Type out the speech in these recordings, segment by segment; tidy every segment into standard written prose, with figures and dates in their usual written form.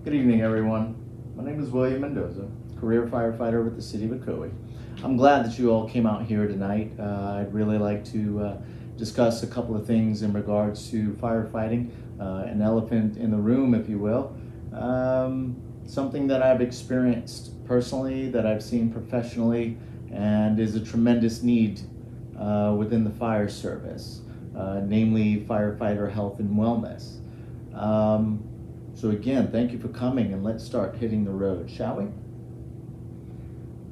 Good evening, everyone. My name is William Mendoza, career firefighter with the City of Ocoee. I'm glad that you all came out here tonight. I'd really like to discuss a couple of things in regards to firefighting, an elephant in the room, if you will. Something that I've experienced personally, that I've seen professionally, and is a tremendous need within the fire service, namely firefighter health and wellness. Um, so again, thank you for coming, and let's start hitting the road, shall we?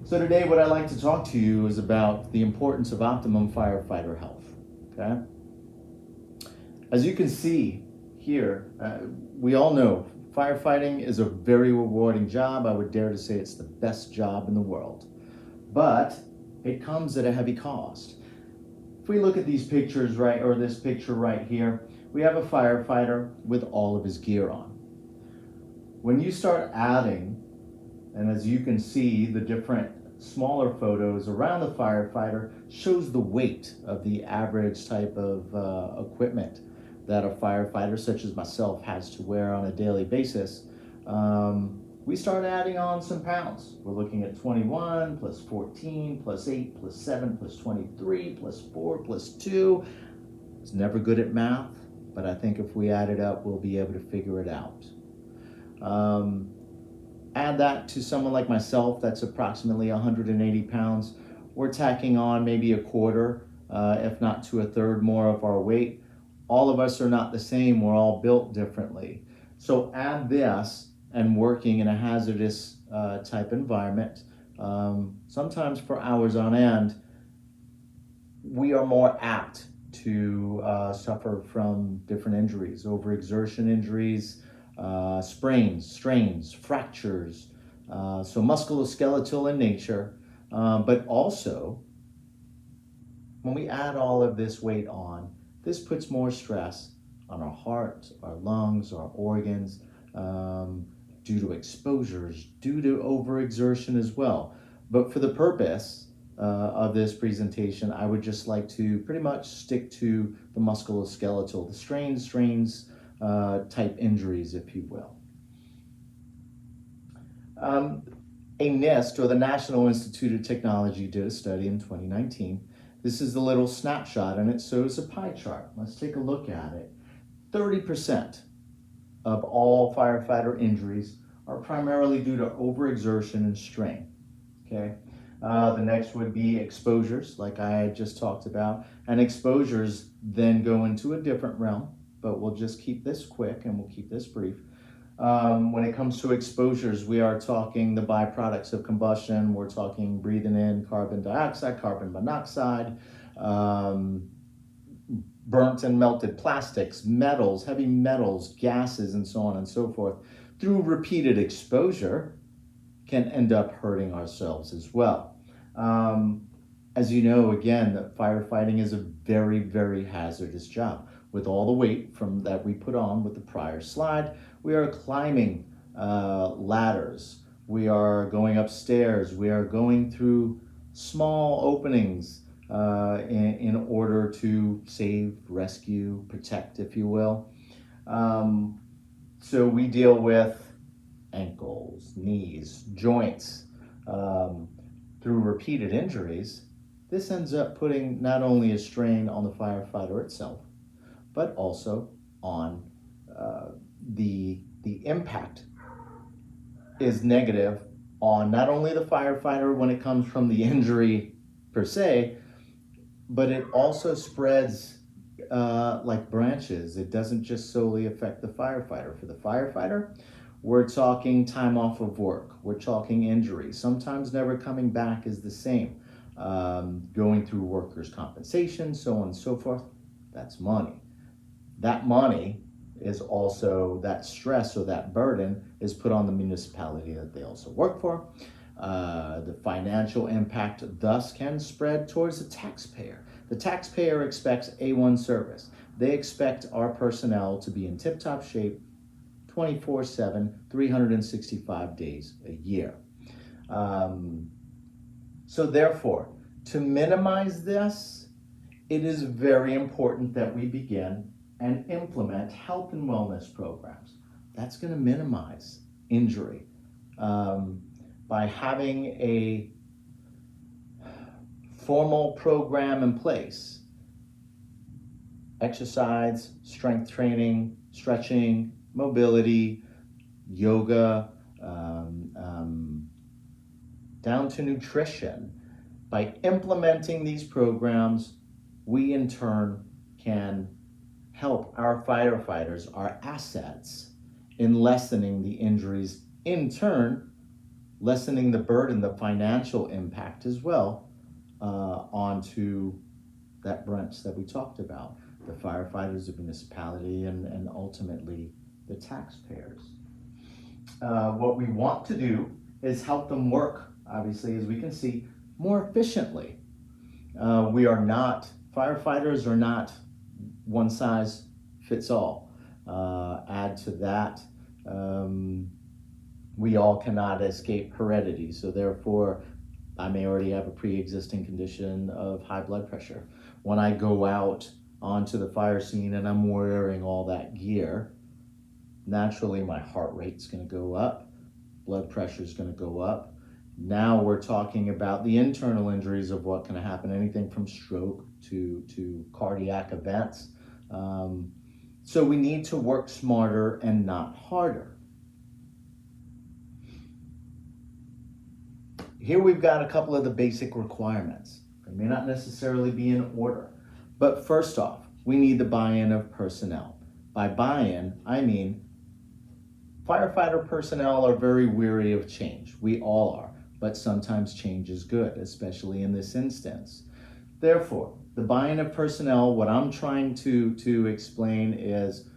So today what I'd like to talk to you is about the importance of optimum firefighter health, okay? As you can see here, we all know firefighting is a very rewarding job. I would dare to say it's the best job in the world, but it comes at a heavy cost. If we look at these pictures, right, or this picture right here, we have a firefighter with all of his gear on. When you start adding, and as you can see, the different smaller photos around the firefighter shows the weight of the average type of equipment that a firefighter such as myself has to wear on a daily basis. We start adding on some pounds. We're looking at 21 plus 14 plus 8 plus 7 plus 23 plus 4 plus 2. It's never good at math, but I think if we add it up, we'll be able to figure it out. Um, Add that to someone like myself that's approximately 180 pounds. We're tacking on maybe a quarter, if not to a third more of our weight. All of us are not the same. We're all built differently. So add this and working in a hazardous type environment, sometimes for hours on end, we are more apt to suffer from different injuries, overexertion injuries, sprains, strains, fractures, so musculoskeletal in nature, but also when we add all of this weight on, this puts more stress on our heart, our lungs, our organs, due to exposures, due to overexertion as well. But for the purpose of this presentation, I would just like to pretty much stick to the musculoskeletal, the strains type injuries, if you will. A NIST, or the National Institute of Technology, did a study in 2019. This is the little snapshot, and it shows a pie chart. Let's take a look at it. 30% of all firefighter injuries are primarily due to overexertion and strain. Okay. The next would be exposures, like I had just talked about, and exposures then go into a different realm, but we'll just keep this quick and we'll keep this brief. When it comes to exposures, we are talking the byproducts of combustion. We're talking breathing in carbon dioxide, carbon monoxide, burnt and melted plastics, metals, heavy metals, gases, and so on and so forth. Through repeated exposure, can end up hurting ourselves as well. As you know, again, that firefighting is a very, very hazardous job. With all the weight from that we put on with the prior slide, we are climbing ladders, we are going upstairs, we are going through small openings in order to save, rescue, protect, if you will. So we deal with ankles, knees, joints, through repeated injuries. This ends up putting not only a strain on the firefighter itself, but also on the impact is negative on not only the firefighter when it comes from the injury per se, but it also spreads like branches. It doesn't just solely affect the firefighter. For the firefighter, we're talking time off of work. We're talking injury. Sometimes never coming back is the same. Going through workers' compensation, so on and so forth. That's money. That money is also, that stress or that burden is put on the municipality that they also work for. The financial impact thus can spread towards the taxpayer. The taxpayer expects A1 service. They expect our personnel to be in tip-top shape 24/7, 365 days a year. So therefore, to minimize this, it is very important that we begin and implement health and wellness programs. That's going to minimize injury. By having a formal program in place, exercise, strength training, stretching, mobility, yoga, down to nutrition. By implementing these programs, we in turn can help our firefighters, our assets, in lessening the injuries, in turn, lessening the burden, the financial impact as well, onto that branch that we talked about, the firefighters, the municipality, and ultimately the taxpayers. What we want to do is help them work, obviously, as we can see, more efficiently. Firefighters are not one size fits all. Add to that, we all cannot escape heredity. So therefore, I may already have a pre-existing condition of high blood pressure. When I go out onto the fire scene and I'm wearing all that gear, naturally my heart rate's gonna go up, blood pressure's gonna go up. Now we're talking about the internal injuries of what can happen, anything from stroke to cardiac events. So we need to work smarter and not harder. Here we've got a couple of the basic requirements. They may not necessarily be in order, but first off, we need the buy-in of personnel. By buy-in, I mean firefighter personnel are very weary of change. We all are, but sometimes change is good, especially in this instance. Therefore, the buy-in of personnel, what I'm trying to explain is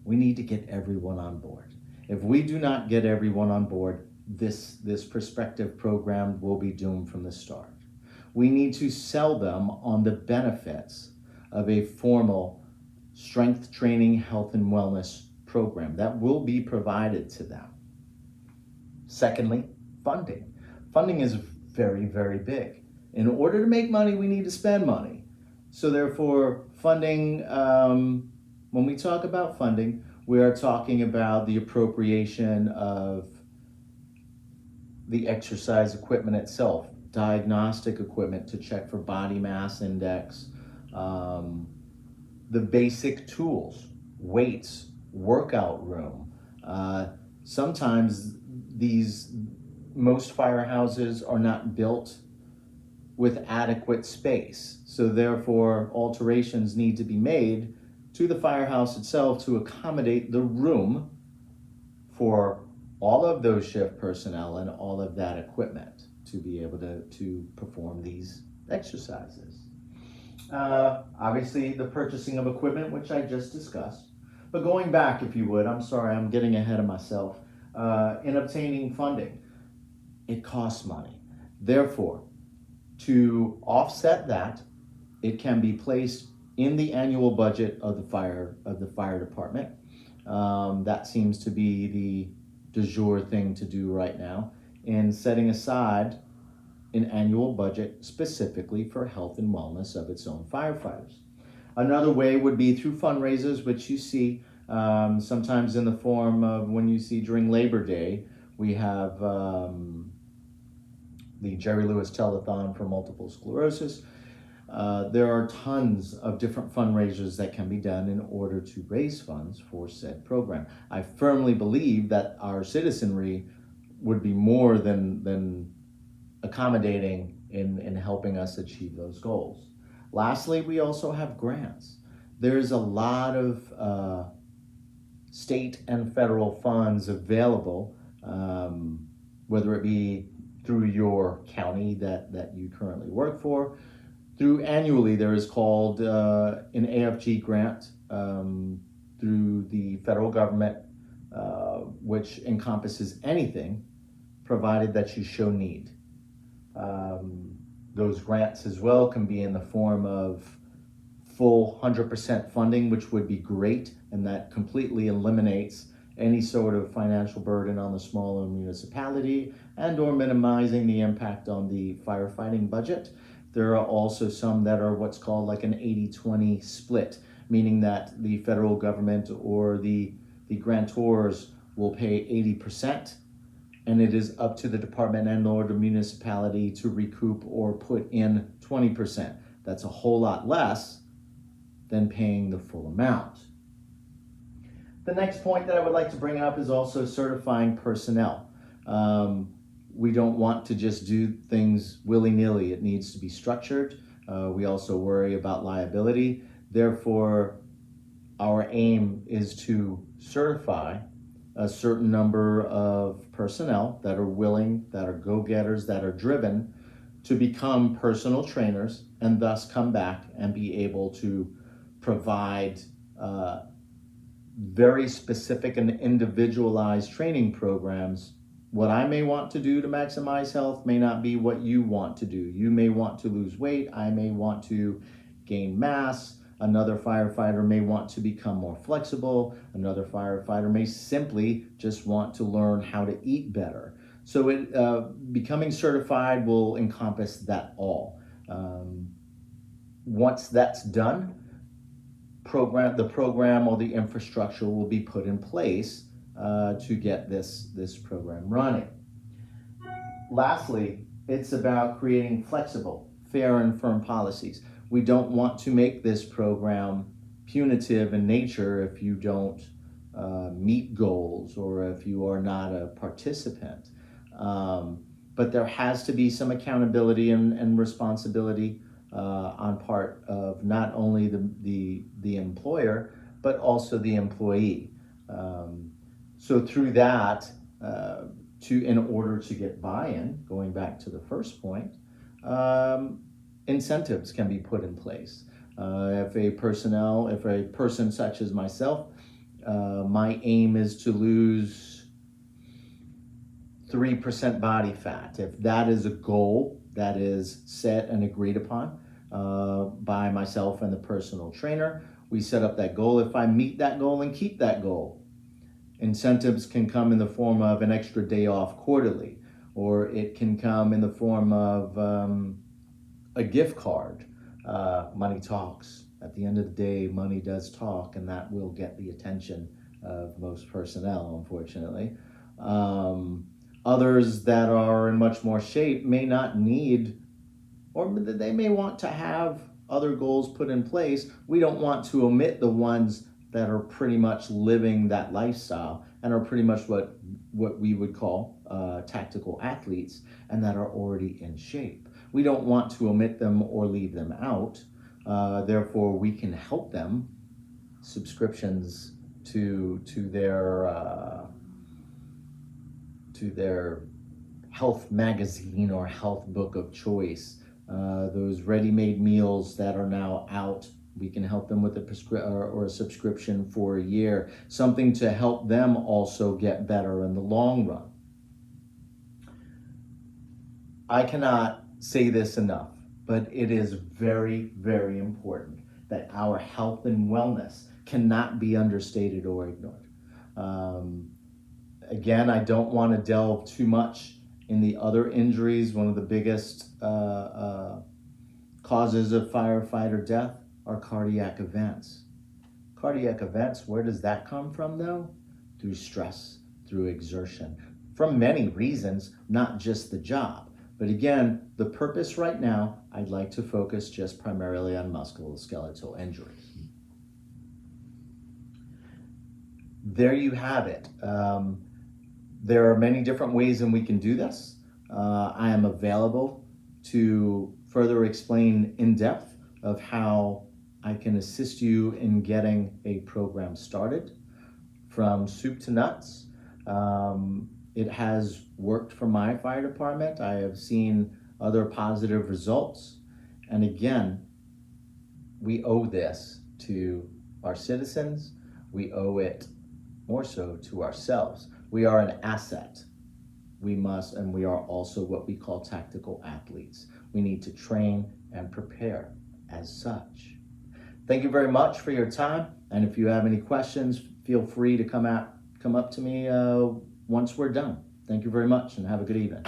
we need to get everyone on board. If we do not get everyone on board, this prospective program will be doomed from the start. We need to sell them on the benefits of a formal strength training, health and wellness program that will be provided to them. Secondly, funding. Funding is very, very big. In order to make money, we need to spend money. So therefore, funding, when we talk about funding, we are talking about the appropriation of the exercise equipment itself, diagnostic equipment to check for body mass index, the basic tools, weights, workout room. Sometimes most firehouses are not built with adequate space. So therefore, alterations need to be made to the firehouse itself to accommodate the room for all of those shift personnel and all of that equipment to be able to perform these exercises. Obviously, the purchasing of equipment, which I just discussed. But going back, if you would, I'm sorry, I'm getting ahead of myself. In obtaining funding, it costs money. Therefore, to offset that, it can be placed in the annual budget of the fire department. That seems to be the de jour thing to do right now, in setting aside an annual budget specifically for health and wellness of its own firefighters. Another way would be through fundraisers, which you see sometimes in the form of when you see during Labor Day, we have the Jerry Lewis Telethon for multiple sclerosis. There are tons of different fundraisers that can be done in order to raise funds for said program. I firmly believe that our citizenry would be more than accommodating in helping us achieve those goals. Lastly, we also have grants. There's a lot of state and federal funds available, whether it be through your county that you currently work for. Through annually, there is called an AFG grant through the federal government, which encompasses anything provided that you show need. Those grants as well can be in the form of full 100% funding, which would be great, and that completely eliminates any sort of financial burden on the smaller municipality and or minimizing the impact on the firefighting budget. There are also some that are what's called like an 80-20 split, meaning that the federal government or the grantors will pay 80% and it is up to the department and or the municipality to recoup or put in 20%. That's a whole lot less than paying the full amount. The next point that I would like to bring up is also certifying personnel. We don't want to just do things willy-nilly. It needs to be structured. We also worry about liability. Therefore, our aim is to certify a certain number of personnel that are willing, that are go-getters, that are driven to become personal trainers and thus come back and be able to provide very specific and individualized training programs. What I may want to do to maximize health may not be what you want to do. You may want to lose weight. I may want to gain mass. Another firefighter may want to become more flexible. Another firefighter may simply just want to learn how to eat better. So becoming certified will encompass that all. Once that's done, the program or the infrastructure will be put in place to get this program running. Lastly, it's about creating flexible, fair, and firm policies. We don't want to make this program punitive in nature if you don't meet goals or if you are not a participant. But there has to be some accountability and responsibility on part of not only the employer, but also the employee. So through that, in order to get buy-in, going back to the first point, incentives can be put in place. If a person such as myself, my aim is to lose 3% body fat. If that is a goal that is set and agreed upon by myself and the personal trainer, we set up that goal. If I meet that goal and keep that goal, incentives can come in the form of an extra day off quarterly, or it can come in the form of a gift card. Money talks. At the end of the day, money does talk, and that will get the attention of most personnel, unfortunately. Others that are in much more shape may not need, or they may want to have other goals put in place. We don't want to omit the ones that are pretty much living that lifestyle and are pretty much what we would call tactical athletes and that are already in shape. We don't want to omit them or leave them out. Therefore, we can help them. Subscriptions to their health magazine or health book of choice, those ready-made meals that are now out. We can help them with a subscription for a year, something to help them also get better in the long run. I cannot say this enough, but it is very, very important that our health and wellness cannot be understated or ignored. Again, I don't want to delve too much in the other injuries. One of the biggest causes of firefighter death are cardiac events. Cardiac events, where does that come from though? Through stress, through exertion, from many reasons, not just the job. But again, the purpose right now, I'd like to focus just primarily on musculoskeletal injuries. There you have it. There are many different ways in we can do this. I am available to further explain in depth of how I can assist you in getting a program started from soup to nuts. It has worked for my fire department. I have seen other positive results. And again, we owe this to our citizens. We owe it more so to ourselves. We are an asset. We must, and we are also what we call tactical athletes. We need to train and prepare as such. Thank you very much for your time. And if you have any questions, feel free to come up to me once we're done. Thank you very much and have a good evening.